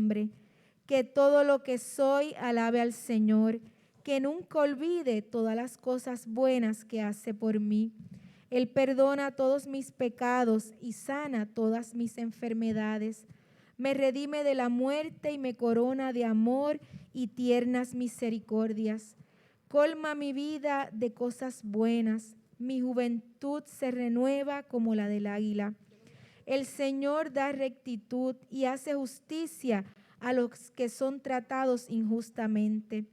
nombre. Que todo lo que soy alabe al Señor, que nunca olvide todas las cosas buenas que hace por mí. Él perdona todos mis pecados y sana todas mis enfermedades. Me redime de la muerte y me corona de amor y tiernas misericordias. Colma mi vida de cosas buenas. Mi juventud se renueva como la del águila. El Señor da rectitud y hace justicia a los que son tratados injustamente.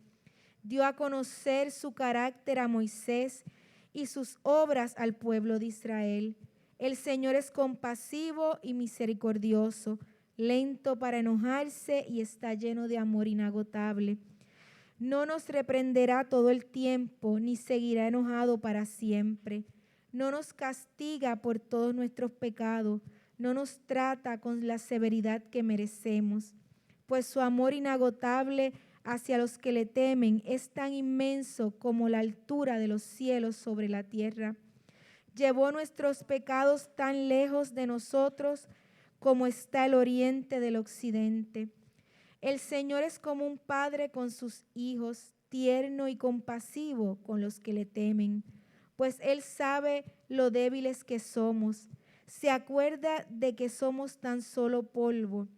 Dio a conocer su carácter a Moisés y sus obras al pueblo de Israel. El Señor es compasivo y misericordioso, lento para enojarse y está lleno de amor inagotable. No nos reprenderá todo el tiempo, ni seguirá enojado para siempre. No nos castiga por todos nuestros pecados, no nos trata con la severidad que merecemos, pues su amor inagotable hacia los que le temen es tan inmenso como la altura de los cielos sobre la tierra. Llevó nuestros pecados tan lejos de nosotros como está el oriente del occidente. El Señor es como un padre con sus hijos, tierno y compasivo con los que le temen, pues Él sabe lo débiles que somos. Se acuerda de que somos tan solo polvo.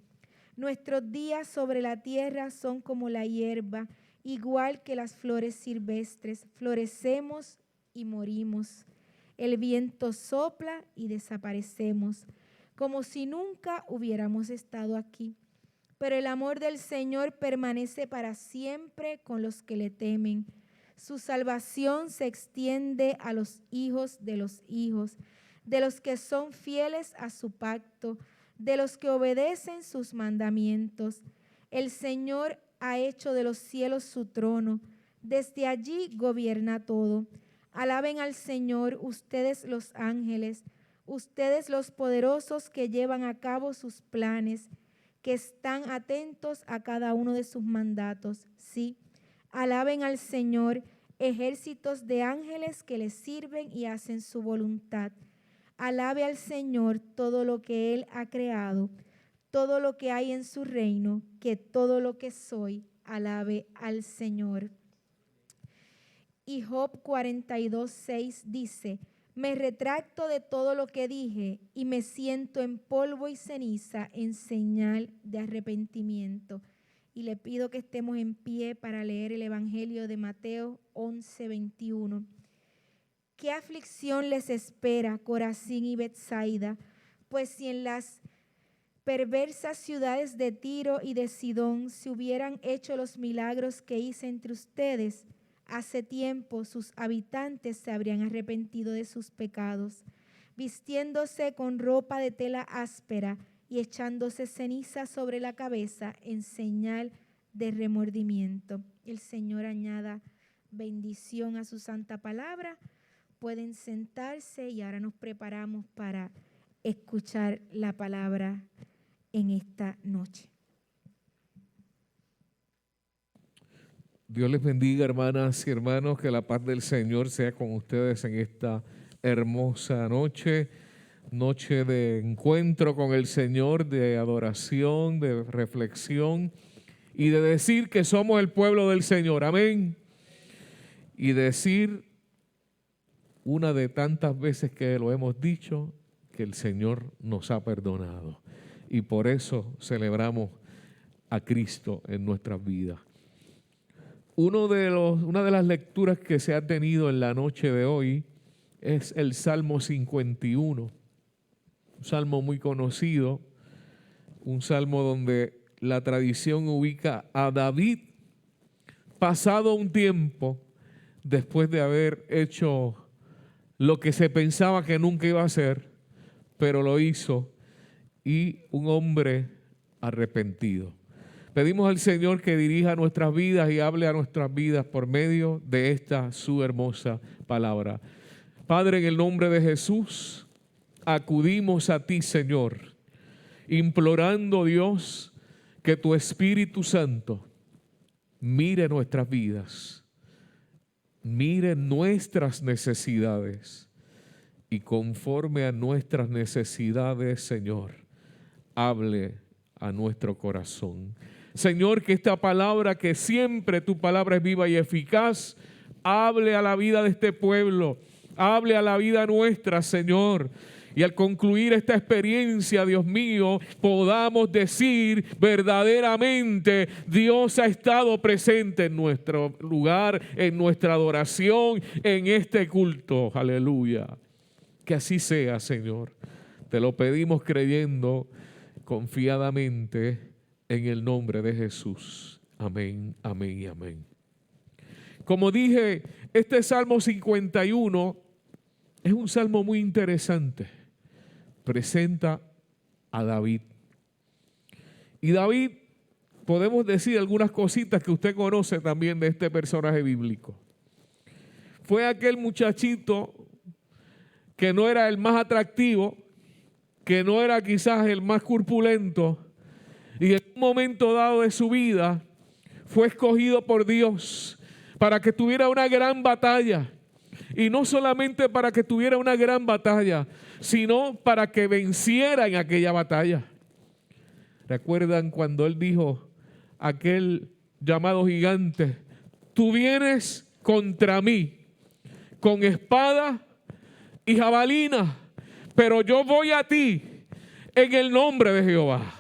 Nuestros días sobre la tierra son como la hierba, igual que las flores silvestres. Florecemos y morimos. El viento sopla y desaparecemos, como si nunca hubiéramos estado aquí. Pero el amor del Señor permanece para siempre con los que le temen. Su salvación se extiende a los hijos, de los que son fieles a su pacto, de los que obedecen sus mandamientos. El Señor ha hecho de los cielos su trono, desde allí gobierna todo. Alaben al Señor ustedes los ángeles, ustedes los poderosos que llevan a cabo sus planes, que están atentos a cada uno de sus mandatos. Sí, alaben al Señor, ejércitos de ángeles que le sirven y hacen su voluntad. Alabe al Señor todo lo que Él ha creado, todo lo que hay en su reino, que todo lo que soy, alabe al Señor. Y Job 42:6 dice: me retracto de todo lo que dije y me siento en polvo y ceniza en señal de arrepentimiento. Y le pido que estemos en pie para leer el Evangelio de Mateo 11:21. ¿Qué aflicción les espera, Corazín y Betsaida? Pues si en las perversas ciudades de Tiro y de Sidón se hubieran hecho los milagros que hice entre ustedes, hace tiempo sus habitantes se habrían arrepentido de sus pecados, vistiéndose con ropa de tela áspera y echándose ceniza sobre la cabeza en señal de remordimiento. El Señor añada bendición a su santa palabra. Pueden sentarse y ahora nos preparamos para escuchar la palabra en esta noche. Dios les bendiga, hermanas y hermanos, que la paz del Señor sea con ustedes en esta hermosa noche, noche de encuentro con el Señor, de adoración, de reflexión y de decir que somos el pueblo del Señor, amén. Y decir una de tantas veces que lo hemos dicho, que el Señor nos ha perdonado y por eso celebramos a Cristo en nuestras vidas. Una de las lecturas que se ha tenido en la noche de hoy es el Salmo 51, un salmo muy conocido, un salmo donde la tradición ubica a David pasado un tiempo después de haber hecho lo que se pensaba que nunca iba a hacer, pero lo hizo, y un hombre arrepentido. Pedimos al Señor que dirija nuestras vidas y hable a nuestras vidas por medio de esta su hermosa palabra. Padre, en el nombre de Jesús, acudimos a ti, Señor, implorando, Dios, que tu Espíritu Santo mire nuestras vidas, mire nuestras necesidades y conforme a nuestras necesidades, Señor, hable a nuestro corazón. Señor, que esta palabra, que siempre tu palabra es viva y eficaz, hable a la vida de este pueblo, hable a la vida nuestra, Señor. Y al concluir esta experiencia, Dios mío, podamos decir verdaderamente, Dios ha estado presente en nuestro lugar, en nuestra adoración, en este culto. Aleluya. Que así sea, Señor. Te lo pedimos creyendo confiadamente en el nombre de Jesús. Amén, amén y amén. Como dije, este Salmo 51 es un salmo muy interesante. Presenta a David. Y David, podemos decir algunas cositas que usted conoce también de este personaje bíblico. Fue aquel muchachito que no era el más atractivo, que no era quizás el más corpulento, y en un momento dado de su vida fue escogido por Dios para que tuviera una gran batalla. Y no solamente para que tuviera una gran batalla, sino para que venciera en aquella batalla. ¿Recuerdan cuando él dijo a aquel llamado gigante: tú vienes contra mí con espada y jabalina, pero yo voy a ti en el nombre de Jehová?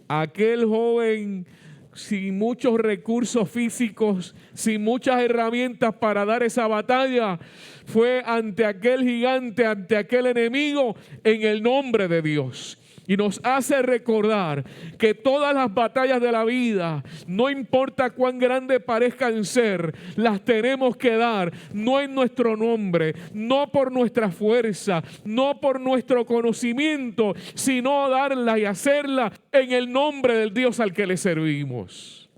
Aquel joven sin muchos recursos físicos, sin muchas herramientas para dar esa batalla, fue ante aquel gigante, ante aquel enemigo, en el nombre de Dios. Y nos hace recordar que todas las batallas de la vida, no importa cuán grandes parezcan ser, las tenemos que dar, no en nuestro nombre, no por nuestra fuerza, no por nuestro conocimiento, sino darlas y hacerlas en el nombre del Dios al que le servimos.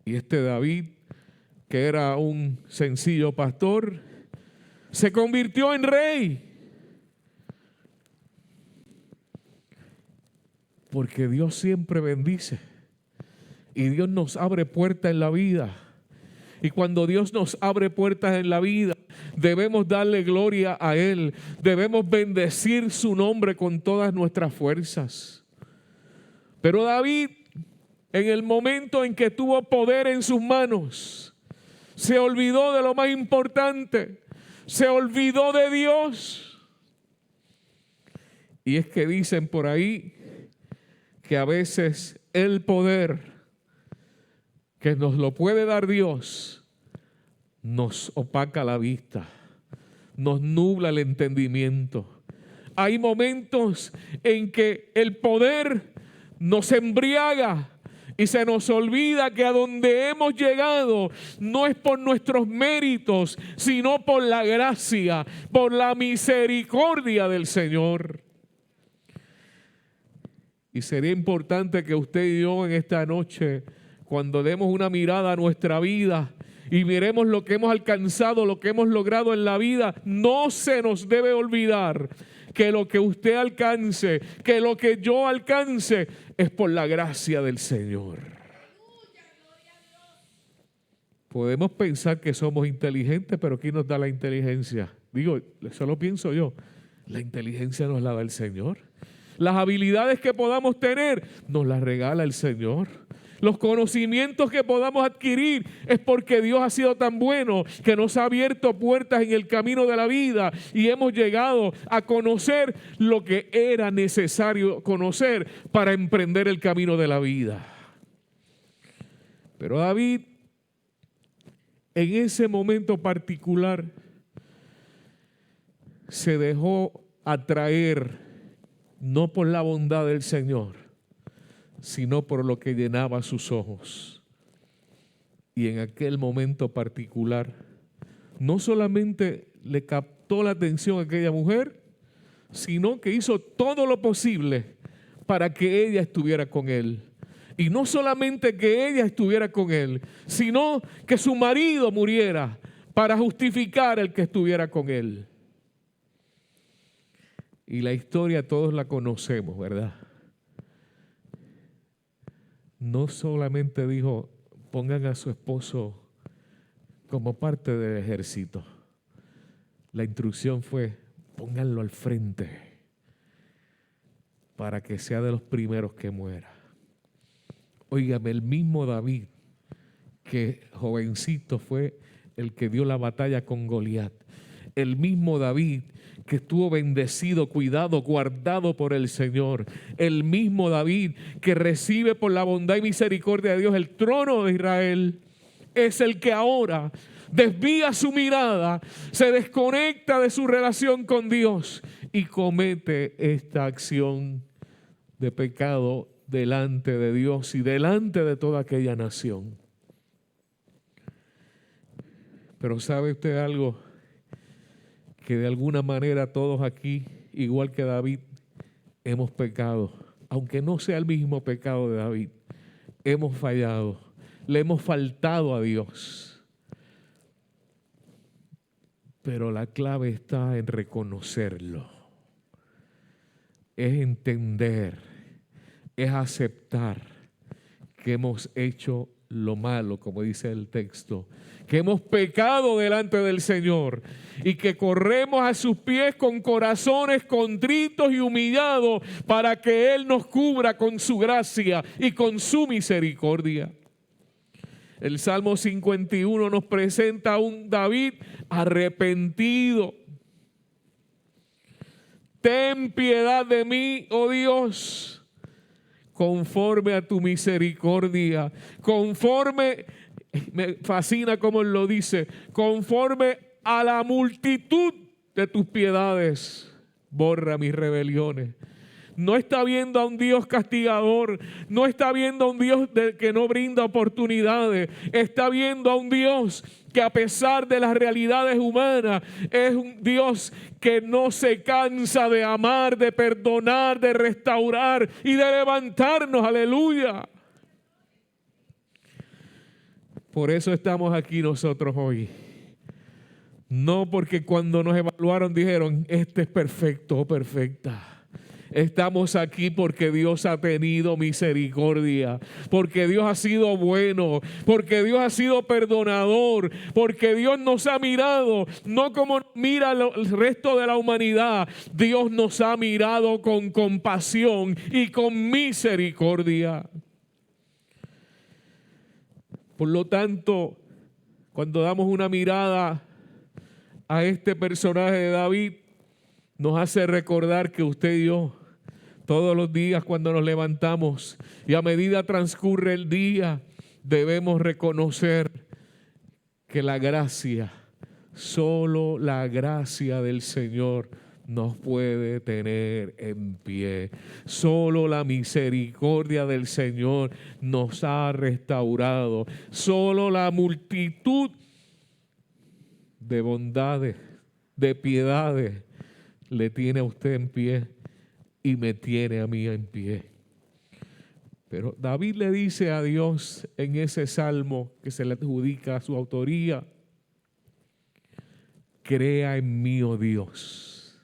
Y este David, que era un sencillo pastor, se convirtió en rey. Porque Dios siempre bendice y Dios nos abre puertas en la vida. Y cuando Dios nos abre puertas en la vida, debemos darle gloria a Él. Debemos bendecir su nombre con todas nuestras fuerzas. Pero David, en el momento en que tuvo poder en sus manos, se olvidó de lo más importante. Se olvidó de Dios. Y es que dicen por ahí que a veces el poder que nos lo puede dar Dios nos opaca la vista, nos nubla el entendimiento. Hay momentos en que el poder nos embriaga y se nos olvida que a donde hemos llegado no es por nuestros méritos, sino por la gracia, por la misericordia del Señor. Y sería importante que usted y yo en esta noche, cuando demos una mirada a nuestra vida y miremos lo que hemos alcanzado, lo que hemos logrado en la vida, no se nos debe olvidar que lo que usted alcance, que lo que yo alcance, es por la gracia del Señor. Podemos pensar que somos inteligentes, pero ¿quién nos da la inteligencia? Digo, eso lo pienso yo. La inteligencia nos la da el Señor. Las habilidades que podamos tener, nos las regala el Señor. Los conocimientos que podamos adquirir es porque Dios ha sido tan bueno que nos ha abierto puertas en el camino de la vida y hemos llegado a conocer lo que era necesario conocer para emprender el camino de la vida. Pero David, en ese momento particular, se dejó atraer no por la bondad del Señor, sino por lo que llenaba sus ojos. Y en aquel momento particular, no solamente le captó la atención a aquella mujer, sino que hizo todo lo posible para que ella estuviera con él. Y no solamente que ella estuviera con él, sino que su marido muriera para justificar el que estuviera con él. Y la historia todos la conocemos, ¿verdad? No solamente dijo, pongan a su esposo como parte del ejército. La instrucción fue, pónganlo al frente. para que sea de los primeros que muera. Óigame, el mismo David, que jovencito fue el que dio la batalla con Goliat. El mismo David que estuvo bendecido, cuidado, guardado por el Señor. El mismo David que recibe por la bondad y misericordia de Dios el trono de Israel. Es el que ahora desvía su mirada, se desconecta de su relación con Dios y comete esta acción de pecado delante de Dios y delante de toda aquella nación. Pero ¿sabe usted algo? Que de alguna manera todos aquí, igual que David, hemos pecado. Aunque no sea el mismo pecado de David, hemos fallado, le hemos faltado a Dios. Pero la clave está en reconocerlo, es entender, es aceptar que hemos hecho lo malo, como dice el texto, que hemos pecado delante del Señor y que corremos a sus pies con corazones contritos y humillados para que Él nos cubra con su gracia y con su misericordia. El Salmo 51 nos presenta a un David arrepentido. Ten piedad de mí, oh Dios, conforme a tu misericordia, conforme, me fascina como él lo dice, conforme a la multitud de tus piedades, borra mis rebeliones. No está viendo a un Dios castigador, no está viendo a un Dios que no brinda oportunidades, está viendo a un Dios que a pesar de las realidades humanas, es un Dios que no se cansa de amar, de perdonar, de restaurar y de levantarnos, aleluya. Por eso estamos aquí nosotros hoy. No porque cuando nos evaluaron dijeron, este es perfecto o perfecta. Estamos aquí porque Dios ha tenido misericordia, porque Dios ha sido bueno, porque Dios ha sido perdonador, porque Dios nos ha mirado, no como mira el resto de la humanidad. Dios nos ha mirado con compasión y con misericordia. Por lo tanto, cuando damos una mirada a este personaje de David, nos hace recordar que usted y yo, todos los días cuando nos levantamos y a medida transcurre el día, debemos reconocer que la gracia, solo la gracia del Señor nos puede tener en pie. Solo la misericordia del Señor nos ha restaurado. Solo la multitud de bondades, de piedades, le tiene a usted en pie y me tiene a mí en pie. Pero David le dice a Dios en ese salmo que se le adjudica su autoría: crea en mí, oh Dios,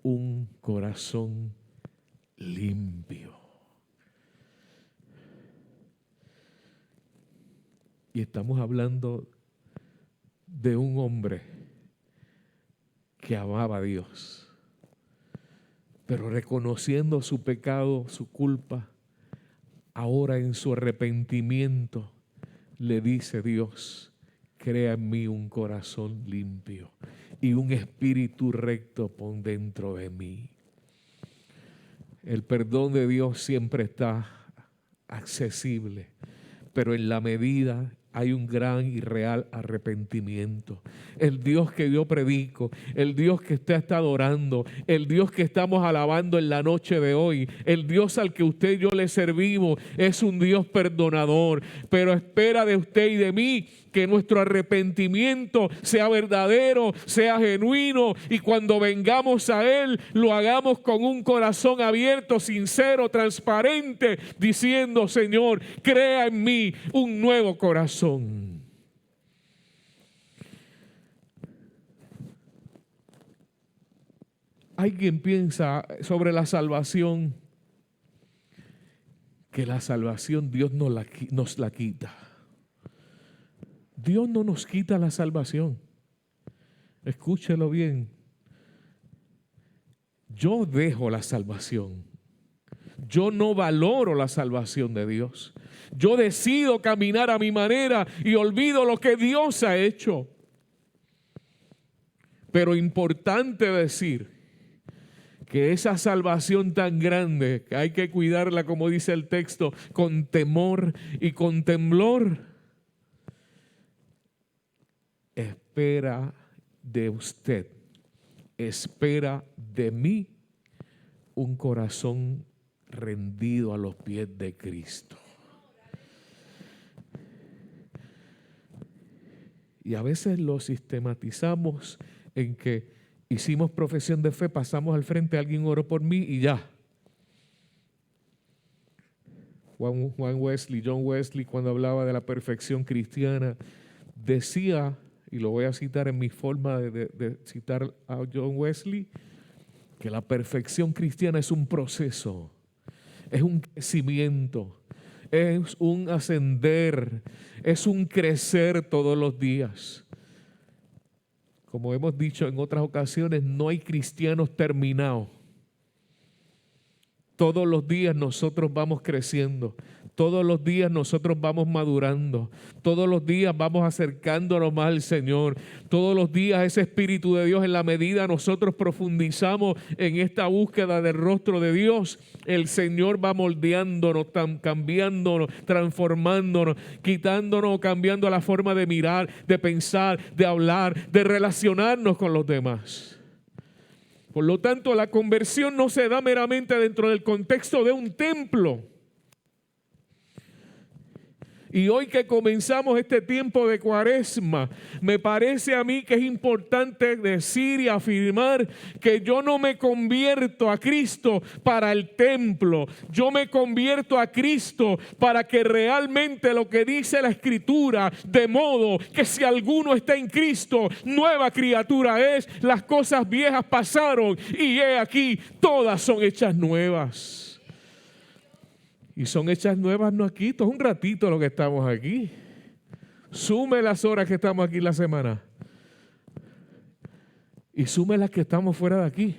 un corazón limpio. Y estamos hablando de un hombre que amaba a Dios, pero reconociendo su pecado, su culpa, ahora en su arrepentimiento le dice Dios: crea en mí un corazón limpio y un espíritu recto pon dentro de mí. El perdón de Dios siempre está accesible, pero en la medida hay un gran y real arrepentimiento. El Dios que yo predico, el Dios que usted está adorando, el Dios que estamos alabando en la noche de hoy, el Dios al que usted y yo le servimos, es un Dios perdonador, pero espera de usted y de mí que nuestro arrepentimiento sea verdadero, sea genuino, y cuando vengamos a Él lo hagamos con un corazón abierto, sincero, transparente, diciendo: Señor, crea en mí un nuevo corazón. Hay quien piensa sobre la salvación que la salvación Dios nos la quita. Dios no nos quita la salvación. Escúchelo bien. Yo dejo la salvación. yo no valoro la salvación de Dios. Yo decido caminar a mi manera y olvido lo que Dios ha hecho. Pero importante decir que esa salvación tan grande, que hay que cuidarla, como dice el texto, con temor y con temblor, espera de usted, espera de mí un corazón rendido a los pies de Cristo. Y a veces lo sistematizamos en que hicimos profesión de fe, pasamos al frente, alguien oró por mí y ya. John Wesley, cuando hablaba de la perfección cristiana, decía, y lo voy a citar en mi forma de citar a John Wesley, que la perfección cristiana es un proceso, es un crecimiento, es un ascender, es un crecer todos los días. Como hemos dicho en otras ocasiones, no hay cristianos terminados. Todos los días nosotros vamos creciendo. Todos los días nosotros vamos madurando. Todos los días vamos acercándonos más al Señor. Todos los días ese Espíritu de Dios, en la medida nosotros profundizamos en esta búsqueda del rostro de Dios, el Señor va moldeándonos, cambiándonos, transformándonos, quitándonos, cambiando la forma de mirar, de pensar, de hablar, de relacionarnos con los demás. Por lo tanto, la conversión no se da meramente dentro del contexto de un templo. Y hoy que comenzamos este tiempo de Cuaresma, me parece a mí que es importante decir y afirmar que yo no me convierto a Cristo para el templo. Yo me convierto a Cristo para que realmente lo que dice la Escritura, de modo que si alguno está en Cristo, nueva criatura es, las cosas viejas pasaron y he aquí, todas son hechas nuevas. Y son hechas nuevas no aquí, esto es un ratito lo que estamos aquí. Sume las horas que estamos aquí la semana. Y sume las que estamos fuera de aquí.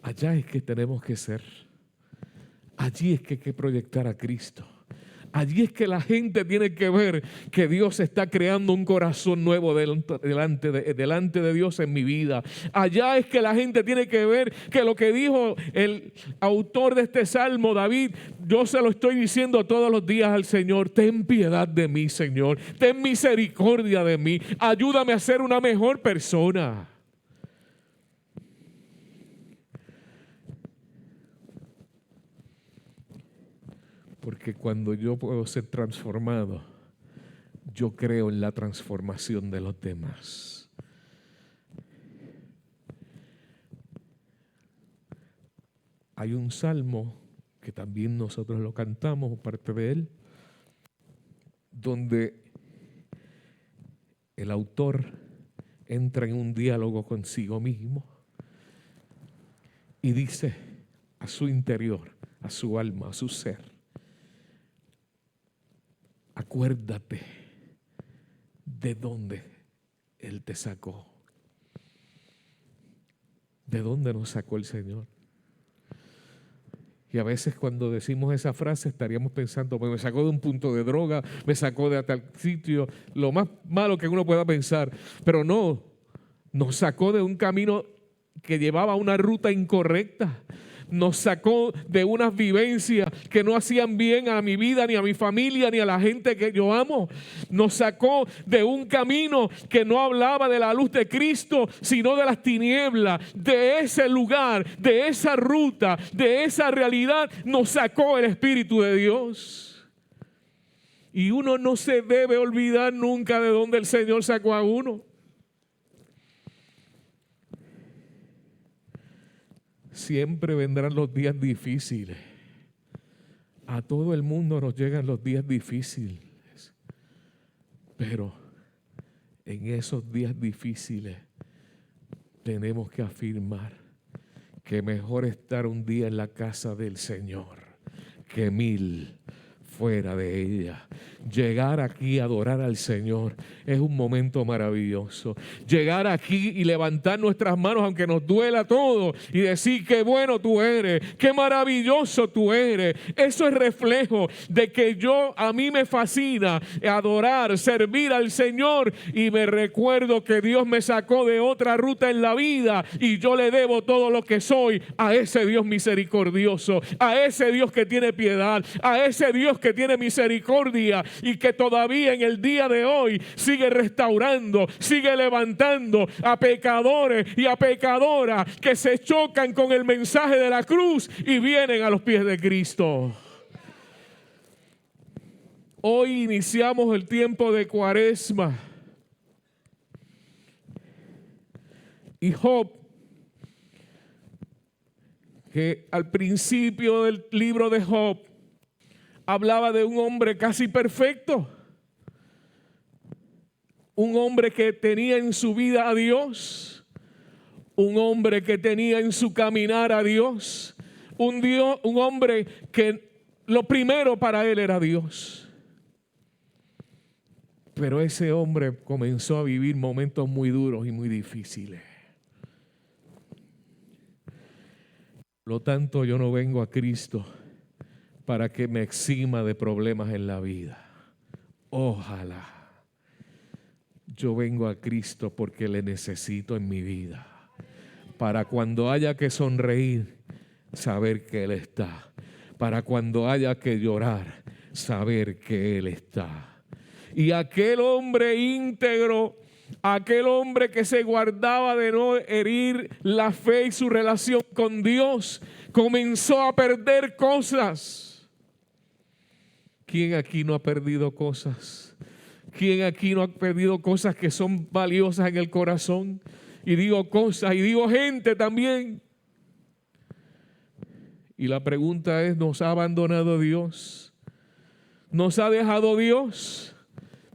Allá es que tenemos que ser. Allí es que hay que proyectar a Cristo. Allí es que la gente tiene que ver que Dios está creando un corazón nuevo delante de Dios en mi vida. Allá es que la gente tiene que ver que lo que dijo el autor de este salmo, David, yo se lo estoy diciendo todos los días al Señor: ten piedad de mí, Señor, ten misericordia de mí, ayúdame a ser una mejor persona. Porque cuando yo puedo ser transformado, yo creo en la transformación de los demás. Hay un salmo que también nosotros lo cantamos, parte de él, donde el autor entra en un diálogo consigo mismo y dice a su interior, a su alma, a su ser: acuérdate de dónde Él te sacó. ¿De dónde nos sacó el Señor? Y a veces cuando decimos esa frase estaríamos pensando: me sacó de un punto de droga, me sacó de tal sitio, lo más malo que uno pueda pensar. Pero no, nos sacó de un camino que llevaba a una ruta incorrecta. Nos sacó de unas vivencias que no hacían bien a mi vida, ni a mi familia, ni a la gente que yo amo. Nos sacó de un camino que no hablaba de la luz de Cristo, sino de las tinieblas. De ese lugar, de esa ruta, de esa realidad, nos sacó el Espíritu de Dios. Y uno no se debe olvidar nunca de dónde el Señor sacó a uno. Siempre vendrán los días difíciles. A todo el mundo nos llegan los días difíciles. Pero en esos días difíciles tenemos que afirmar que mejor estar un día en la casa del Señor que 1000 fuera de ella. Llegar aquí a adorar al Señor es un momento maravilloso. Llegar aquí y levantar nuestras manos aunque nos duela todo y decir qué bueno tú eres, qué maravilloso tú eres. Eso es reflejo de que a mí me fascina adorar, servir al Señor, y me recuerdo que Dios me sacó de otra ruta en la vida y yo le debo todo lo que soy a ese Dios misericordioso, a ese Dios que tiene piedad, a ese Dios que tiene misericordia y que todavía en el día de hoy sigue restaurando, sigue levantando a pecadores y a pecadoras que se chocan con el mensaje de la cruz y vienen a los pies de Cristo. Hoy iniciamos el tiempo de Cuaresma y Job, que al principio del libro de Job hablaba de un hombre casi perfecto, un hombre que tenía en su vida a Dios, un hombre que tenía en su caminar a Dios, un hombre que lo primero para él era Dios. Pero ese hombre comenzó a vivir momentos muy duros y muy difíciles. Por lo tanto, yo no vengo a Cristo para que me exima de problemas en la vida. Ojalá. Yo vengo a Cristo porque le necesito en mi vida. Para cuando haya que sonreír, saber que Él está. Para cuando haya que llorar, saber que Él está. Y aquel hombre íntegro, aquel hombre que se guardaba de no herir la fe y su relación con Dios, comenzó a perder cosas. ¿Quién aquí no ha perdido cosas? ¿Quién aquí no ha perdido cosas que son valiosas en el corazón? Y digo cosas y digo gente también. Y la pregunta es, ¿nos ha abandonado Dios? ¿Nos ha dejado Dios?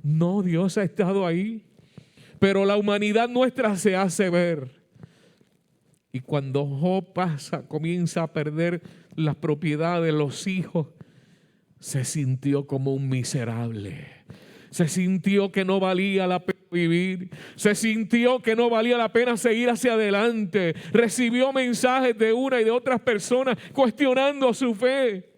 No, Dios ha estado ahí. Pero la humanidad nuestra se hace ver. Y cuando Job comienza a perder las propiedades, los hijos, se sintió como un miserable. Se sintió que no valía la pena vivir. Se sintió que no valía la pena seguir hacia adelante. Recibió mensajes de una y de otras personas cuestionando su fe.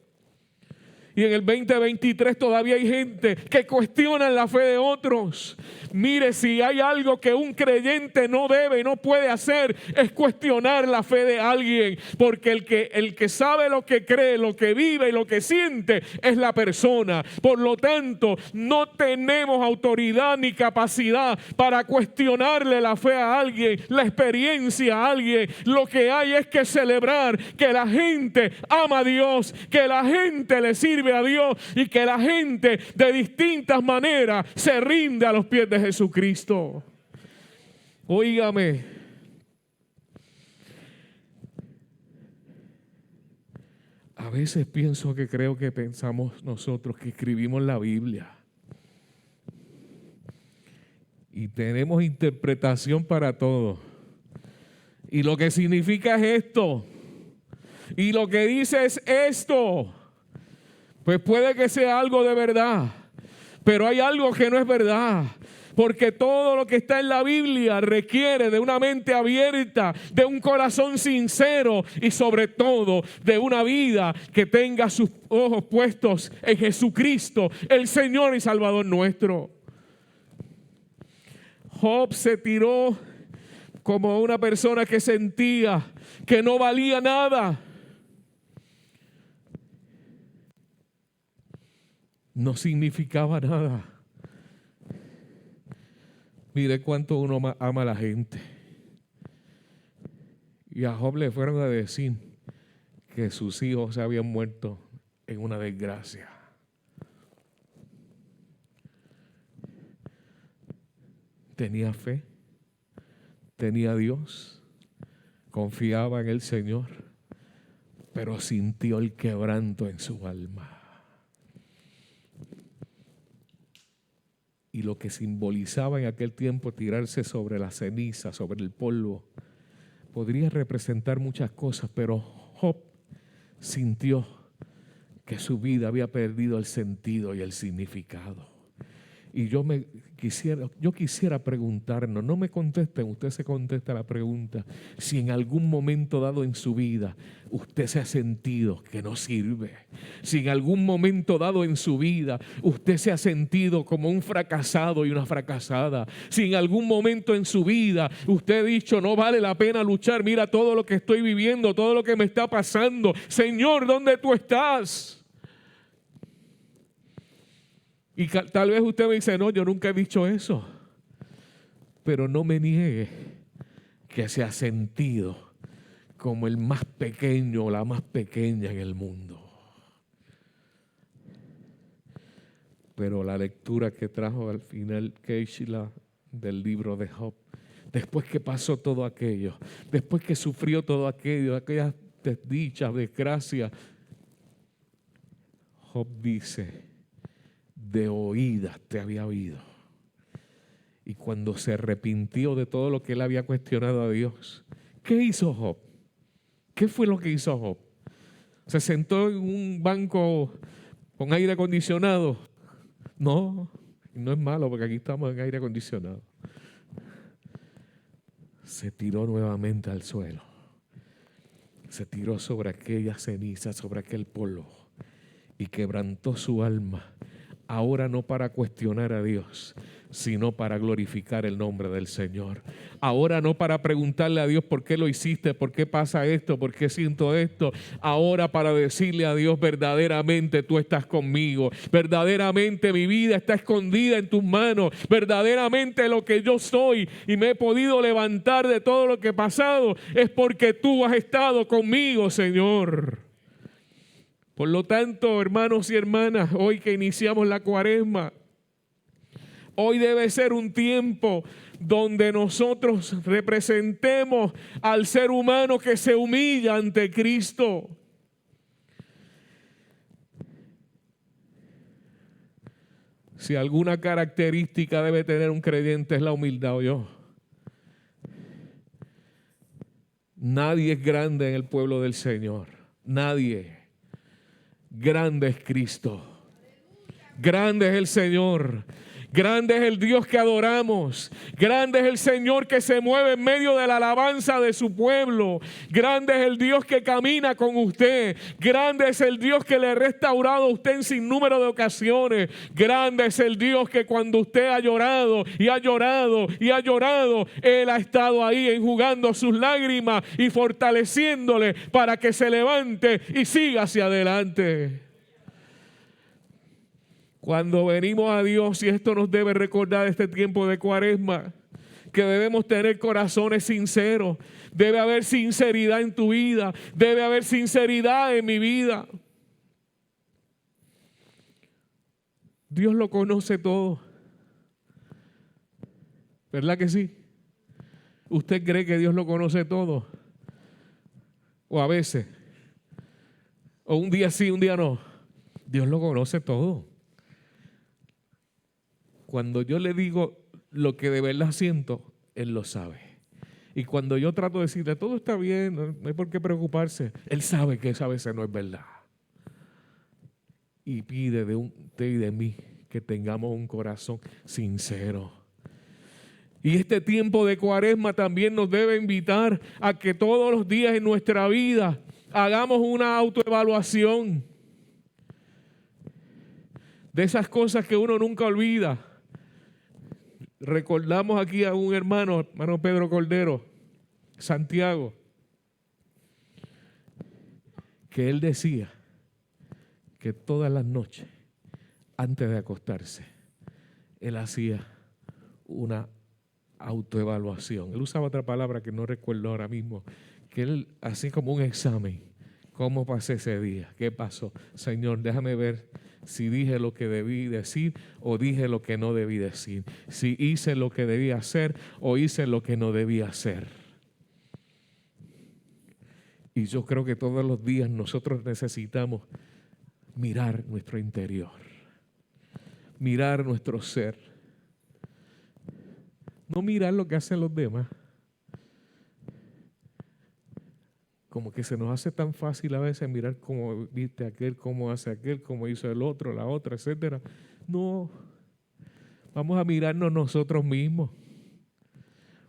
Y en el 2023 todavía hay gente que cuestiona la fe de otros. Mire, si hay algo que un creyente no debe y no puede hacer, es cuestionar la fe de alguien. Porque el que sabe lo que cree, lo que vive y lo que siente es la persona. Por lo tanto, no tenemos autoridad ni capacidad para cuestionarle la fe a alguien, la experiencia a alguien. Lo que hay es que celebrar que la gente ama a Dios, que la gente le sirve a Dios y que la gente de distintas maneras se rinde a los pies de Jesucristo. Óigame, a veces creo que pensamos nosotros que escribimos la Biblia y tenemos interpretación para todo. Y lo que significa es esto. Y lo que dice es esto. Pues puede que sea algo de verdad, pero hay algo que no es verdad. Porque todo lo que está en la Biblia requiere de una mente abierta, de un corazón sincero y sobre todo de una vida que tenga sus ojos puestos en Jesucristo, el Señor y Salvador nuestro. Job se tiró como una persona que sentía que no valía nada. No significaba nada. Mire cuánto uno ama a la gente. Y a Job le fueron a decir que sus hijos se habían muerto en una desgracia. Tenía fe, tenía a Dios, confiaba en el Señor, pero sintió el quebranto en su alma. Y lo que simbolizaba en aquel tiempo tirarse sobre la ceniza, sobre el polvo, podría representar muchas cosas, pero Job sintió que su vida había perdido el sentido y el significado. Y yo quisiera preguntarnos, no me contesten, usted se contesta la pregunta, si en algún momento dado en su vida usted se ha sentido que no sirve, si en algún momento dado en su vida usted se ha sentido como un fracasado y una fracasada, si en algún momento en su vida usted ha dicho no vale la pena luchar, mira todo lo que estoy viviendo, todo lo que me está pasando, Señor, ¿dónde tú estás? Y tal vez usted me dice, no, yo nunca he dicho eso. Pero no me niegue que se ha sentido como el más pequeño o la más pequeña en el mundo. Pero la lectura que trajo al final Keishla del libro de Job, después que pasó todo aquello, después que sufrió todo aquello, aquellas desdichas, desgracias, Job dice, de oídas te había oído. Y cuando se arrepintió de todo lo que él había cuestionado a Dios, ¿qué hizo Job? ¿Qué fue lo que hizo Job? ¿Se sentó en un banco con aire acondicionado? No, no es malo porque aquí estamos en aire acondicionado. Se tiró nuevamente al suelo. Se tiró sobre aquella ceniza, sobre aquel polvo y quebrantó su alma. Ahora no para cuestionar a Dios, sino para glorificar el nombre del Señor. Ahora no para preguntarle a Dios por qué lo hiciste, por qué pasa esto, por qué siento esto. Ahora para decirle a Dios, verdaderamente tú estás conmigo. Verdaderamente mi vida está escondida en tus manos. Verdaderamente lo que yo soy y me he podido levantar de todo lo que he pasado es porque tú has estado conmigo, Señor. Por lo tanto, hermanos y hermanas, hoy que iniciamos la Cuaresma, hoy debe ser un tiempo donde nosotros representemos al ser humano que se humilla ante Cristo. Si alguna característica debe tener un creyente es la humildad, ¿o yo? Nadie es grande en el pueblo del Señor. Nadie. Grande es Cristo. Grande es el Señor. Grande es el Dios que adoramos. Grande es el Señor que se mueve en medio de la alabanza de su pueblo. Grande es el Dios que camina con usted. Grande es el Dios que le ha restaurado a usted en sinnúmero de ocasiones. Grande es el Dios que cuando usted ha llorado y ha llorado y ha llorado, Él ha estado ahí enjugando sus lágrimas y fortaleciéndole para que se levante y siga hacia adelante. Cuando venimos a Dios, y esto nos debe recordar este tiempo de Cuaresma, que debemos tener corazones sinceros. Debe haber sinceridad en tu vida. Debe haber sinceridad en mi vida. Dios lo conoce todo. ¿Verdad que sí? ¿Usted cree que Dios lo conoce todo? O a veces. O un día sí, un día no. Dios lo conoce todo. Cuando yo le digo lo que de verdad siento, Él lo sabe. Y cuando yo trato de decirle, todo está bien, no hay por qué preocuparse, Él sabe que esa veces no es verdad. Y pide de usted y de mí que tengamos un corazón sincero. Y este tiempo de Cuaresma también nos debe invitar a que todos los días en nuestra vida hagamos una autoevaluación de esas cosas que uno nunca olvida. Recordamos aquí a un hermano Pedro Cordero, Santiago, que él decía que todas las noches, antes de acostarse, él hacía una autoevaluación. Él usaba otra palabra que no recuerdo ahora mismo, que él hacía como un examen. ¿Cómo pasé ese día? ¿Qué pasó? Señor, déjame ver si dije lo que debí decir o dije lo que no debí decir. Si hice lo que debía hacer o hice lo que no debía hacer. Y yo creo que todos los días nosotros necesitamos mirar nuestro interior, mirar nuestro ser. No mirar lo que hacen los demás. como que se nos hace tan fácil a veces mirar cómo viste aquel, cómo hace aquel, cómo hizo el otro, la otra, etcétera. No, vamos a mirarnos nosotros mismos.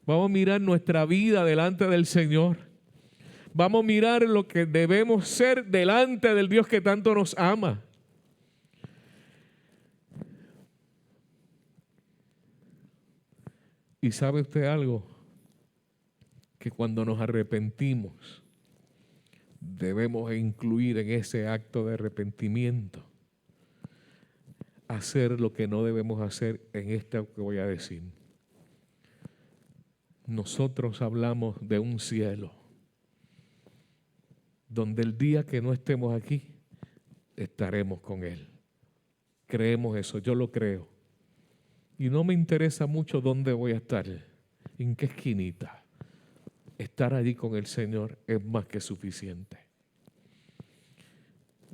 Vamos a mirar nuestra vida delante del Señor. Vamos a mirar lo que debemos ser delante del Dios que tanto nos ama. ¿Y sabe usted algo? Que cuando nos arrepentimos, debemos incluir en ese acto de arrepentimiento hacer lo que no debemos hacer en esto que voy a decir. Nosotros hablamos de un cielo donde el día que no estemos aquí, estaremos con Él. Creemos eso, yo lo creo. Y no me interesa mucho dónde voy a estar, en qué esquinita. Estar allí con el Señor es más que suficiente.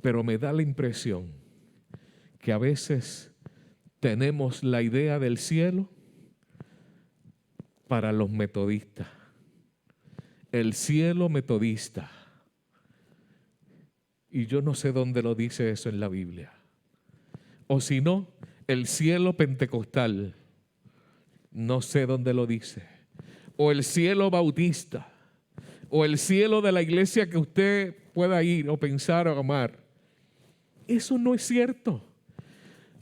Pero me da la impresión que a veces tenemos la idea del cielo para los metodistas. El cielo metodista. Y yo no sé dónde lo dice eso en la Biblia. O si no, el cielo pentecostal. No sé dónde lo dice. O el cielo bautista. O el cielo de la iglesia que usted pueda ir o pensar o amar. Eso no es cierto.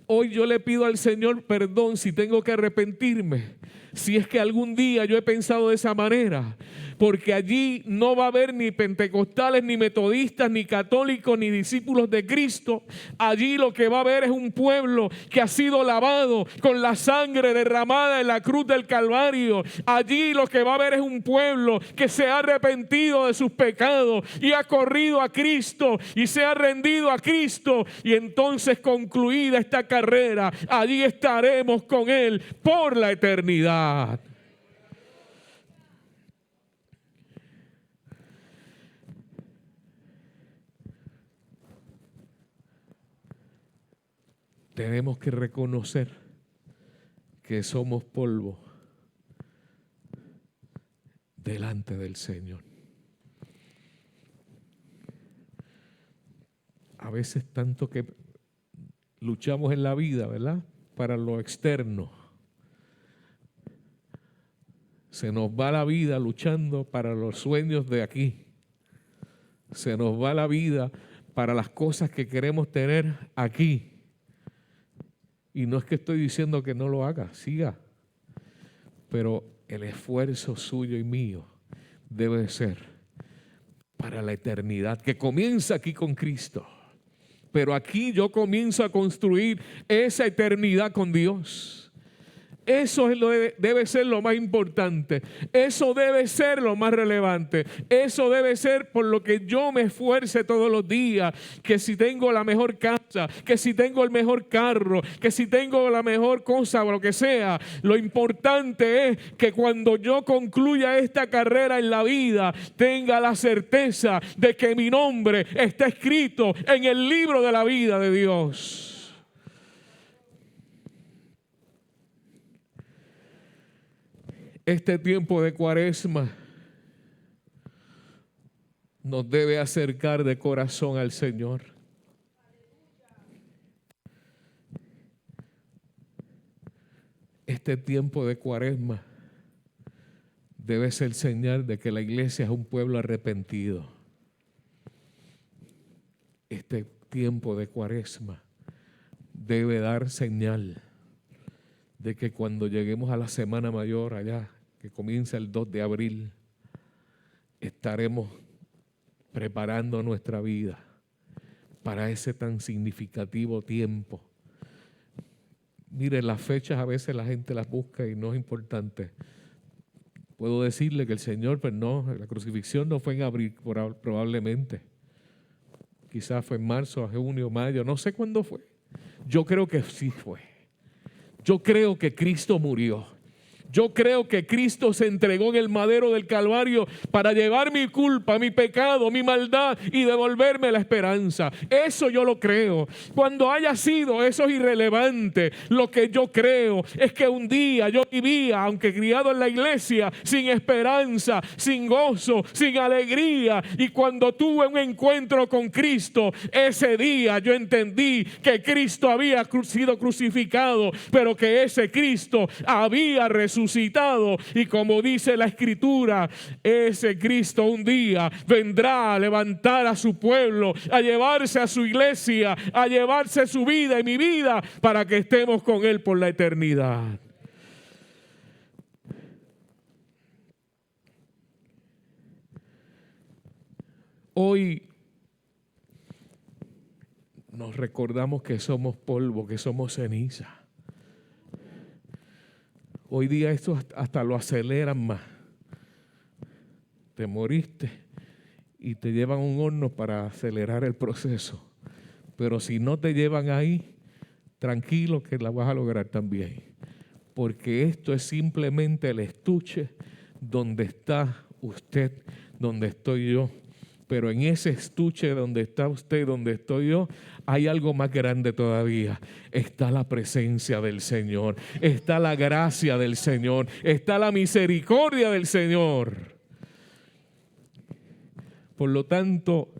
Hoy yo le pido al Señor perdón si tengo que arrepentirme. Si es que algún día yo he pensado de esa manera. Porque allí no va a haber ni pentecostales, ni metodistas, ni católicos, ni discípulos de Cristo. Allí lo que va a haber es un pueblo que ha sido lavado con la sangre derramada en la cruz del Calvario. Allí lo que va a haber es un pueblo que se ha arrepentido de sus pecados y ha corrido a Cristo y se ha rendido a Cristo. Y entonces, concluida esta carrera, allí estaremos con Él por la eternidad. Tenemos que reconocer que somos polvo delante del Señor. A veces tanto que luchamos en la vida, ¿verdad? Para lo externo. Se nos va la vida luchando para los sueños de aquí. Se nos va la vida para las cosas que queremos tener aquí. Y no es que estoy diciendo que no lo haga, siga. Pero el esfuerzo suyo y mío debe ser para la eternidad, que comienza aquí con Cristo. Pero aquí yo comienzo a construir esa eternidad con Dios. Eso debe ser lo más importante. Eso debe ser lo más relevante. Eso debe ser por lo que yo me esfuerce todos los días. Que si tengo la mejor casa, que si tengo el mejor carro, que si tengo la mejor cosa o lo que sea. Lo importante es que cuando yo concluya esta carrera en la vida, tenga la certeza de que mi nombre está escrito en el libro de la vida de Dios. Este tiempo de Cuaresma nos debe acercar de corazón al Señor. Este tiempo de Cuaresma debe ser señal de que la iglesia es un pueblo arrepentido. Este tiempo de Cuaresma debe dar señal de que cuando lleguemos a la Semana Mayor allá, que comienza el 2 de abril, estaremos preparando nuestra vida para ese tan significativo tiempo. Mire, las fechas a veces la gente las busca y no es importante. Puedo decirle que el Señor, pues no, la crucifixión no fue en abril probablemente. Quizás fue en marzo, junio, mayo, no sé cuándo fue. Yo creo que sí fue. Yo creo que Cristo murió. Yo creo que Cristo se entregó en el madero del Calvario para llevar mi culpa, mi pecado, mi maldad y devolverme la esperanza. Eso yo lo creo. Cuando haya sido, eso es irrelevante. Lo que yo creo es que un día yo vivía, aunque criado en la iglesia, sin esperanza, sin gozo, sin alegría. Y cuando tuve un encuentro con Cristo, ese día yo entendí que Cristo había sido crucificado, pero que ese Cristo había resucitado. Y como dice la Escritura, ese Cristo un día vendrá a levantar a su pueblo, a llevarse a su iglesia, a llevarse su vida y mi vida, para que estemos con Él por la eternidad. Hoy nos recordamos que somos polvo, que somos ceniza. Hoy día esto hasta lo aceleran más. Te moriste y te llevan a un horno para acelerar el proceso. Pero si no te llevan ahí, tranquilo que la vas a lograr también. Porque esto es simplemente el estuche donde está usted, donde estoy yo. Pero en ese estuche donde está usted, donde estoy yo, hay algo más grande todavía. Está la presencia del Señor, está la gracia del Señor, está la misericordia del Señor. Por lo tanto,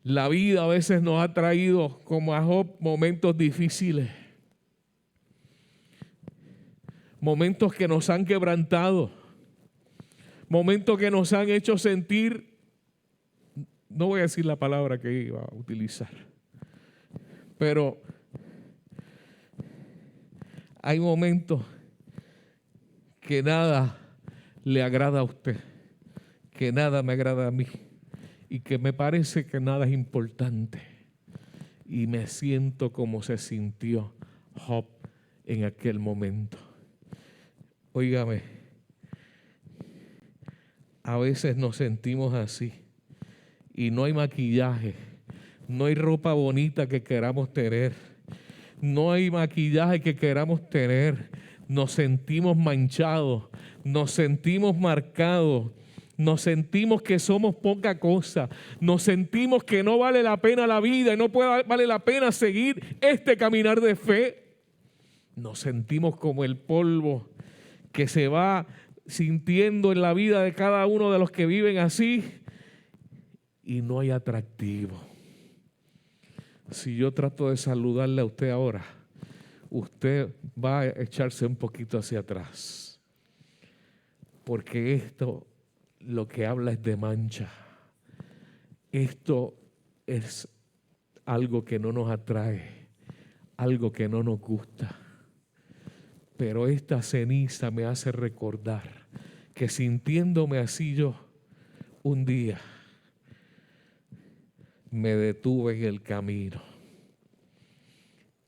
la vida a veces nos ha traído, como a Job, momentos difíciles. Momentos que nos han quebrantado. Momentos que nos han hecho sentir, no voy a decir la palabra que iba a utilizar, pero hay momentos que nada le agrada a usted, que nada me agrada a mí y que me parece que nada es importante. Y me siento como se sintió Job en aquel momento. Óigame, a veces nos sentimos así y no hay maquillaje, no hay ropa bonita que queramos tener, no hay maquillaje que queramos tener. Nos sentimos manchados, nos sentimos marcados, nos sentimos que somos poca cosa, nos sentimos que no vale la pena la vida y no vale la pena seguir este caminar de fe. Nos sentimos como el polvo que se va sintiendo en la vida de cada uno de los que viven así y no hay atractivo. Si yo trato de saludarle a usted ahora, usted va a echarse un poquito hacia atrás, porque esto lo que habla es de mancha. Esto es algo que no nos atrae, algo que no nos gusta. Pero esta ceniza me hace recordar que sintiéndome así yo, un día me detuve en el camino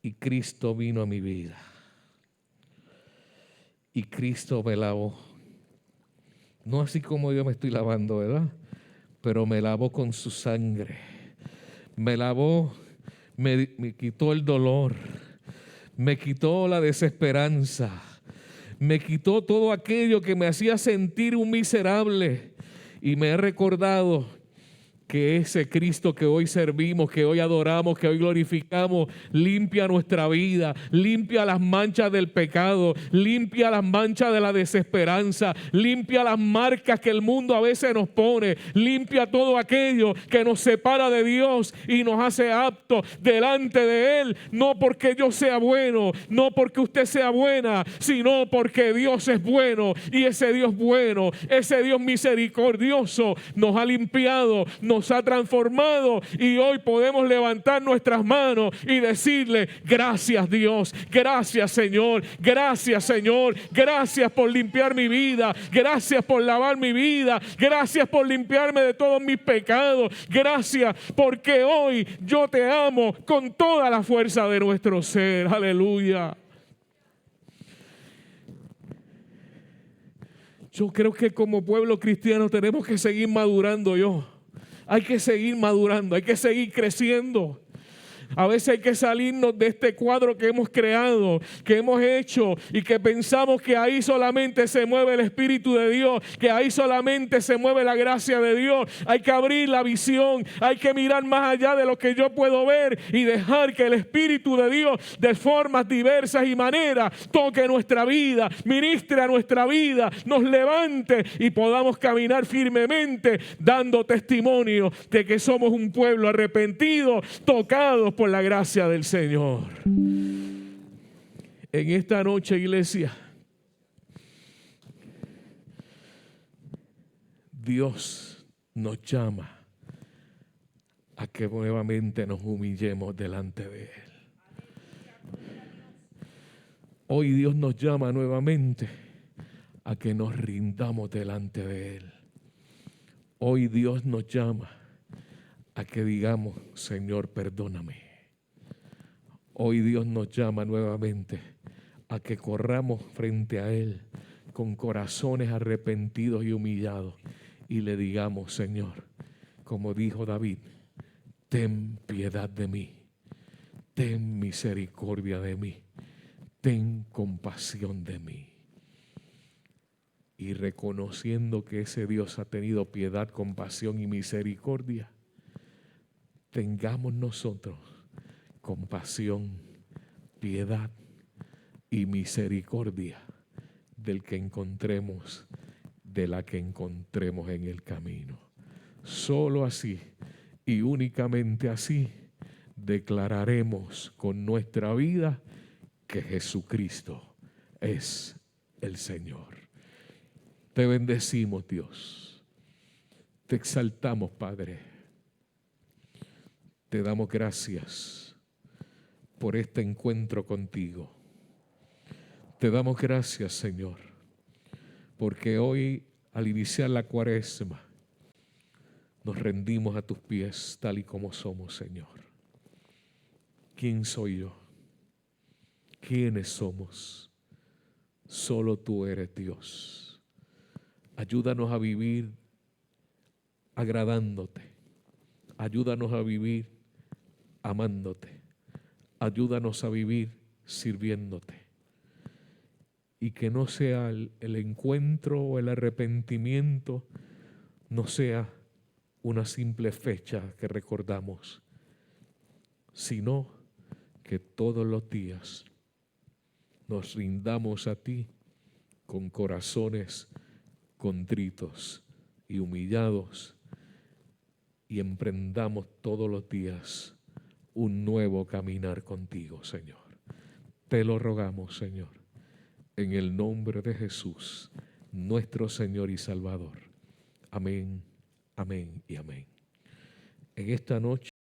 y Cristo vino a mi vida y Cristo me lavó. No así como yo me estoy lavando, ¿verdad? Pero me lavó con su sangre. Me lavó, me quitó el dolor, me quitó la desesperanza, me quitó todo aquello que me hacía sentir un miserable y me he recordado que ese Cristo que hoy servimos, que hoy adoramos, que hoy glorificamos, limpia nuestra vida, limpia las manchas del pecado, limpia las manchas de la desesperanza, limpia las marcas que el mundo a veces nos pone, limpia todo aquello que nos separa de Dios y nos hace aptos delante de Él, no porque yo sea bueno, no porque usted sea buena, sino porque Dios es bueno y ese Dios bueno, ese Dios misericordioso nos ha limpiado, nos ha transformado y hoy podemos levantar nuestras manos y decirle: gracias Dios, gracias Señor, gracias Señor, gracias por limpiar mi vida, gracias por lavar mi vida, gracias por limpiarme de todos mis pecados, gracias porque hoy yo te amo con toda la fuerza de nuestro ser. Aleluya. Yo creo que como pueblo cristiano tenemos que seguir madurando. Hay que seguir madurando, hay que seguir creciendo. A veces hay que salirnos de este cuadro que hemos creado, que hemos hecho y que pensamos que ahí solamente se mueve el Espíritu de Dios, que ahí solamente se mueve la gracia de Dios. Hay que abrir la visión, hay que mirar más allá de lo que yo puedo ver y dejar que el Espíritu de Dios de formas diversas y maneras toque nuestra vida, ministre a nuestra vida, nos levante y podamos caminar firmemente dando testimonio de que somos un pueblo arrepentido, tocados por la gracia del Señor. En esta noche, iglesia, Dios nos llama a que nuevamente nos humillemos delante de Él. Hoy Dios nos llama nuevamente a que nos rindamos delante de Él. Hoy Dios nos llama a que digamos, Señor, perdóname. Hoy Dios nos llama nuevamente a que corramos frente a Él con corazones arrepentidos y humillados y le digamos, Señor, como dijo David, ten piedad de mí, ten misericordia de mí, ten compasión de mí. Y reconociendo que ese Dios ha tenido piedad, compasión y misericordia, tengamos nosotros compasión, piedad y misericordia del que encontremos, de la que encontremos en el camino. Solo así y únicamente así declararemos con nuestra vida que Jesucristo es el Señor. Te bendecimos, Dios. Te exaltamos, Padre. Te damos gracias por este encuentro contigo. Te damos gracias, Señor, porque hoy, al iniciar la Cuaresma, nos rendimos a tus pies tal y como somos, Señor. ¿Quién soy yo? ¿Quiénes somos? Solo tú eres Dios. Ayúdanos a vivir agradándote. Ayúdanos a vivir amándote. Ayúdanos a vivir sirviéndote. Y que no sea el encuentro o el arrepentimiento, no sea una simple fecha que recordamos, sino que todos los días nos rindamos a ti con corazones contritos y humillados y emprendamos todos los días un nuevo caminar contigo, Señor. Te lo rogamos, Señor, en el nombre de Jesús, nuestro Señor y Salvador. Amén, amén y amén. En esta noche